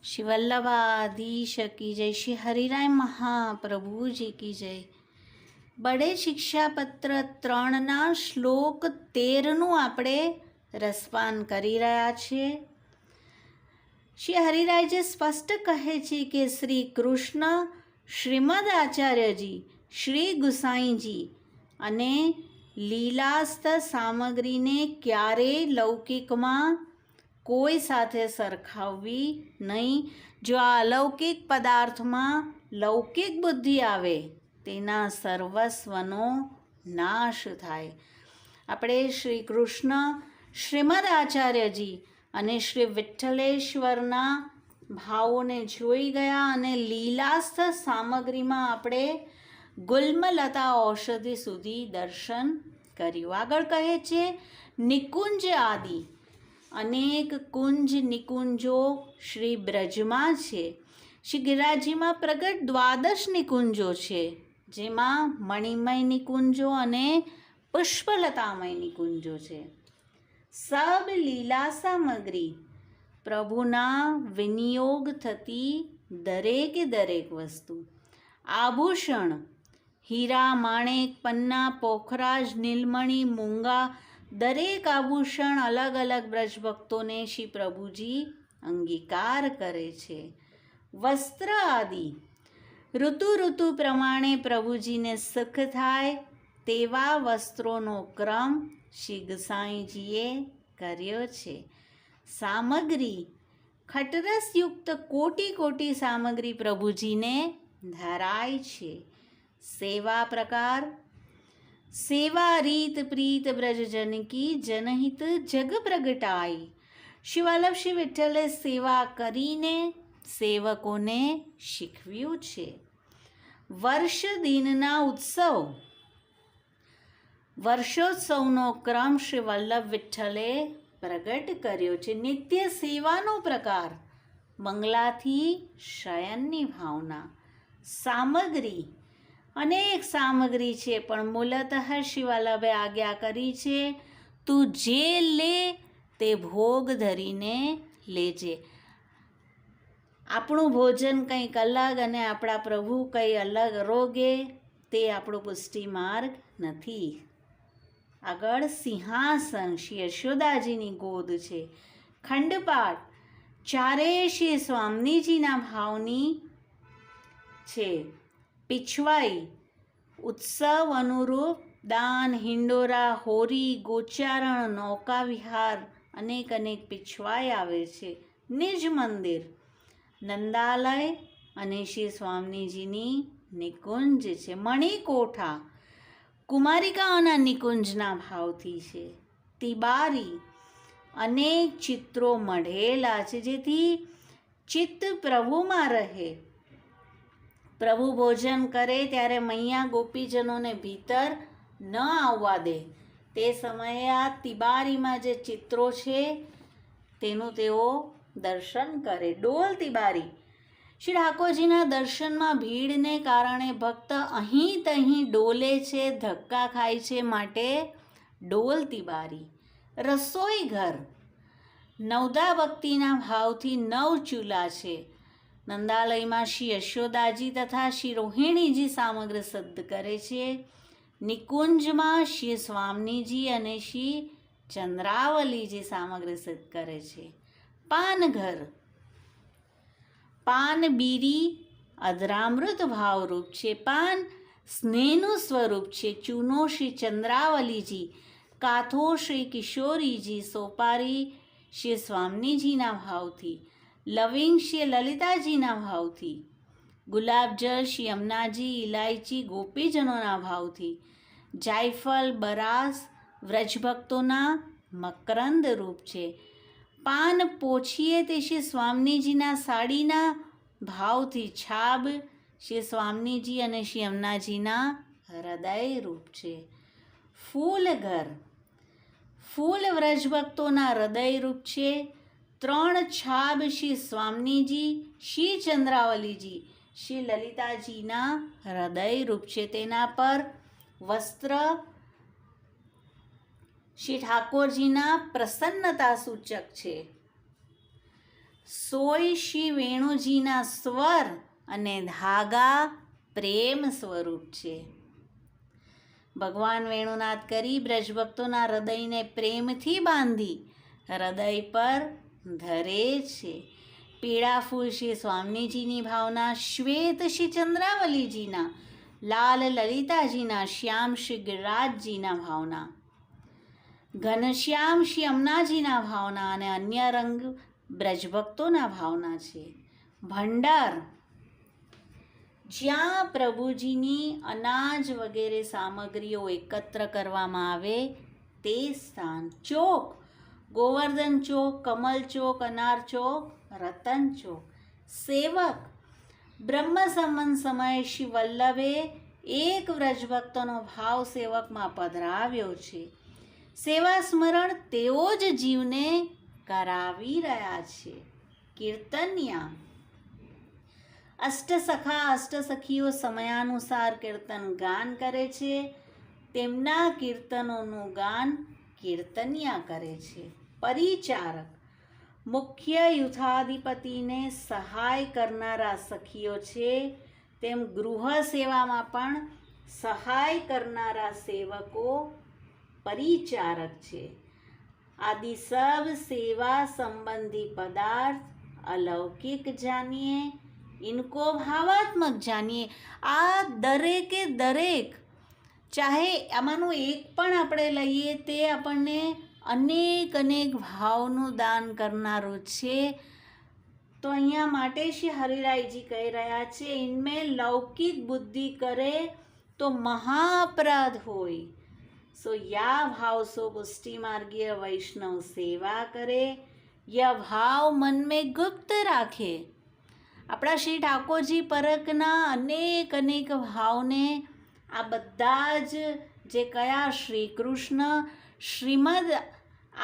श्री वल्लभाधीश की जय, श्री हरिराय महाप्रभु जी की जय। બળે શિક્ષાપત્ર 3ના શ્લોક 13નું આપણે રસપાન કરી રહ્યા છીએ। શ્રી હરિરાયજી સ્પષ્ટ કહે છે કે શ્રી કૃષ્ણ, શ્રીમદ આચાર્યજી, શ્રી ગુસાઈજી અને લીલાસ્ત સામગ્રીને ક્યારેય લૌકિકમાં કોઈ સાથે સરખાવવી નહીં। જો આ અલૌકિક પદાર્થમાં લૌકિક બુદ્ધિ આવે તેના સર્વસ્વનો નાશ થાય। આપણે શ્રી કૃષ્ણ, શ્રીમદ આચાર્યજી અને શ્રી વિઠ્ઠલેશ્વરના ભાવોને જોઈ ગયા અને લીલાસ્થ સામગ્રીમાં આપણે ગુલ્મલતા ઔષધિ સુધી દર્શન કર્યું। આગળ કહે છે નિકુંજ આદિ અનેક કુંજ નિકુંજો શ્રી બ્રજમાં છે। શ્રી ગિરિરાજજીમાં પ્રગટ દ્વાદશ નિકુંજો છે, જેમાં મણિમય નિકુંજો અને પુષ્પલતામય નિકુંજો છે। સબ લીલા સામગ્રી પ્રભુના વિનિયોગ થતી દરેકે દરેક વસ્તુ, આભૂષણ, હીરા, માણેક, પન્ના, પોખરાજ, નીલમણી, મૂંગા, દરેક આભૂષણ અલગ અલગ બ્રજભક્તોને શ્રી પ્રભુજી અંગીકાર કરે છે। વસ્ત્ર આદિ ઋતુ પ્રમાણે પ્રભુજીને સુખ થાય તેવા વસ્ત્રોનો ક્રમ શ્રી ગુસાઈજીએ કર્યો છે। સામગ્રી ખટરસયુક્ત કોટી કોટી સામગ્રી પ્રભુજીને ધરાય છે। સેવા પ્રકાર સેવા રીત પ્રીત બ્રજજન કી જનહિત જગ પ્રગટાઈ। શ્રી વલ્લભ શ્રી વિઠ્ઠલે સેવા કરીને સેવકોને શીખવ્યું છે। વર્ષ દિનના ઉત્સવ વર્ષોત્સવનો ક્રમ શ્રી વલ્લભ વિઠ્ઠલે પ્રગટ કર્યો છે। નિત્ય સેવાનો પ્રકાર મંગલાથી શયનની ભાવના। સામગ્રી અનેક સામગ્રી છે, પણ મૂલતઃ શ્રી વલ્લભે આજ્ઞા કરી છે તું જે લે તે ભોગ ધરીને લેજે। આપણું ભોજન કંઈક અલગ અને આપણા પ્રભુ કંઈ અલગ રોગે તે આપણો પુષ્ટિ માર્ગ નથી। આગળ સિંહાસન શ્રી યશોદાજીની ગોદ છે। ખંડપાઠ ચારેય શ્રી સ્વામીજીના ભાવની છે। પીછવાઈ ઉત્સવ અનુરૂપ દાન, હિંડોરા, હોરી, ગોચારણ, નૌકા વિહાર અનેક અનેક પીછવાઈ આવે છે। નિજ મંદિર નંદાલય અને શ્રી સ્વામીજીની નિકુંજ છે। મણિકોઠા કુમારિકાઓના નિકુંજના ભાવથી છે। તિબારી અનેક ચિત્રો મઢેલા છે, જેથી ચિત્ત પ્રભુમાં રહે। પ્રભુ ભોજન કરે ત્યારે મૈયા ગોપીજનોને ભીતર ન આવવા દે તે સમયે આ તિબારીમાં જે ચિત્રો છે તેનું તેઓ દર્શન કરે। ડોલ તિબારી શ્રી ઠાકોરજીના દર્શનમાં ભીડને કારણે ભક્ત અહીં તહીં ડોલે છે, ધક્કા ખાય છે, માટે ડોલ તિબારી। રસોઈ ઘર નવદા ભક્તિના ભાવથી 9 ચૂલા છે। નંદાલયમાં શ્રી યશોદાજી તથા શ્રી રોહિણીજી સામગ્રી સિદ્ધ કરે છે। નિકુંજમાં શ્રી સ્વામીજી અને શ્રી ચંદ્રાવલીજી સામગ્રી સિદ્ધ કરે છે। પાનઘર પાન બીરી અધરામૃત ભાવરૂપ છે। પાન સ્નેહનું સ્વરૂપ છે। ચૂનો શ્રી ચંદ્રાવલીજી, કાથો શ્રી કિશોરીજી, સોપારી શ્રી સ્વામીજીના ભાવથી, લવિંગ શ્રી લલિતાજીના ભાવથી, ગુલાબજળ શ્રી યમુનાજી, ઇલાયચી ગોપીજનોના ભાવથી, જાયફળ બરાસ વ્રજભક્તોના મકરંદ રૂપ છે। પાન પોછીએ તે શ્રી સ્વામીજીના સાડીના ભાવથી, છાબ શ્રી સ્વામીજી અને શ્રી યમુનાજીના હૃદય રૂપ છે। ફૂલઘર ફૂલ વ્રજભક્તોના હૃદય રૂપ છે। 3 છાબ શ્રી સ્વામીજી, શ્રી ચંદ્રાવલીજી, શ્રી લલિતાજીના હૃદય રૂપ છે। તેના પર વસ્ત્ર શ્રી ઠાકોરજીના પ્રસન્નતા સૂચક છે। સોય શ્રી વેણુજીના સ્વર અને ધાગા પ્રેમ સ્વરૂપ છે. ભગવાન વેણુનાથ કરી બ્રજભક્તોના હૃદયને પ્રેમથી બાંધી હૃદય પર ધરે છે. પીળા ફૂલ શ્રી સ્વામીજીની ભાવના, શ્વેત શ્રી ચંદ્રાવલીજીના, લાલ લલિતાજીના, શ્યામ શ્રી ગિરિરાજજીના ભાવના, ઘનશ્યામ શ્રી અમનાજીના ભાવના અને અન્ય રંગ બ્રજભક્તોના ભાવના છે. ભંડાર, જ્યાં પ્રભુજીની અનાજ વગેરે સામગ્રીઓ એકત્ર કરવામાં આવે તે સ્થાન. ચોક, ગોવર્ધન ચોક, કમલ ચોક, અનાર ચોક, રતન ચોક. સેવક, બ્રહ્મ સંવત સમયે શ્રી વલ્લભે એક વ્રજભક્તોનો ભાવ સેવકમાં પધરાવ્યો છે. સેવા સ્મરણ તેઓ જ જીવને કરાવી રહ્યા છે. કીર્તનિયા, અષ્ટસખા અષ્ટસખીઓ સમયાનુસાર કીર્તન ગાન કરે છે. તેમના કીર્તનોનું ગાન કીર્તનિયા કરે છે. પરિચારક, મુખ્ય યુથાધિપતિને સહાય કરનારા સખીઓ છે, તેમ ગૃહ સેવામાં પણ સહાય કરનારા સેવકો परिचारक છે. आदि सब सेवा संबंधी पदार्थ अलौकिक जानिए, इनको भावात्मक जानिए. આ દરેકે દરેક, ચાહે આમાંનું એક પણ આપણે લઈએ તે આપણને અનેક અનેક ભાવનું દાન કરનારું છે. તો અહીંયા માટે શ્રી હરિરાયજી કહી રહ્યા છે, ઇનમેं लौकिक बुद्धि करे तो महाअपराध होय. सो या भाव सो पुष्टि मार्गीय वैष्णव सेवा करे, यह भाव मन में गुप्त રાખે. આપણા શ્રી ઠાકોરજી પરકના અનેક અનેક ભાવને આ બધા જ જે કયા શ્રી કૃષ્ણ શ્રીમદ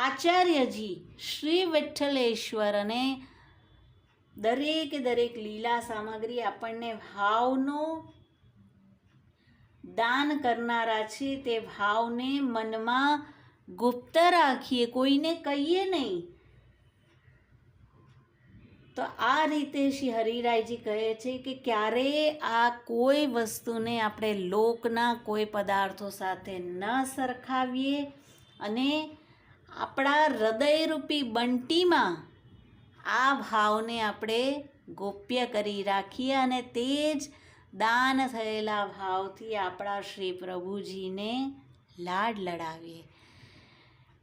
આચાર્યજી શ્રી વિઠ્ઠલેશ્વર અને દરેકે દરેક લીલા સામગ્રી આપણને ભાવનો દાન કરનારા છે. તે ભાવને મનમાં ગુપ્ત રાખીએ, કોઈને કહીએ નહીં. તો આ રીતે શ્રી હરિરાયજી કહે છે કે ક્યારેય આ કોઈ વસ્તુને આપણે લોકના કોઈ પદાર્થો સાથે ન સરખાવીએ અને આપણા હૃદયરૂપી બંટીમાં આ ભાવને આપણે ગોપ્ય કરી રાખીએ અને તે જ દાન થયેલા ભાવથી આપણા શ્રી પ્રભુજીને લાડ લડાવીએ.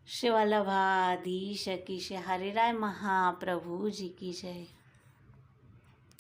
શ્રી વલ્લભાધીશ કી જય. હરિરાય મહાપ્રભુજી કી જય.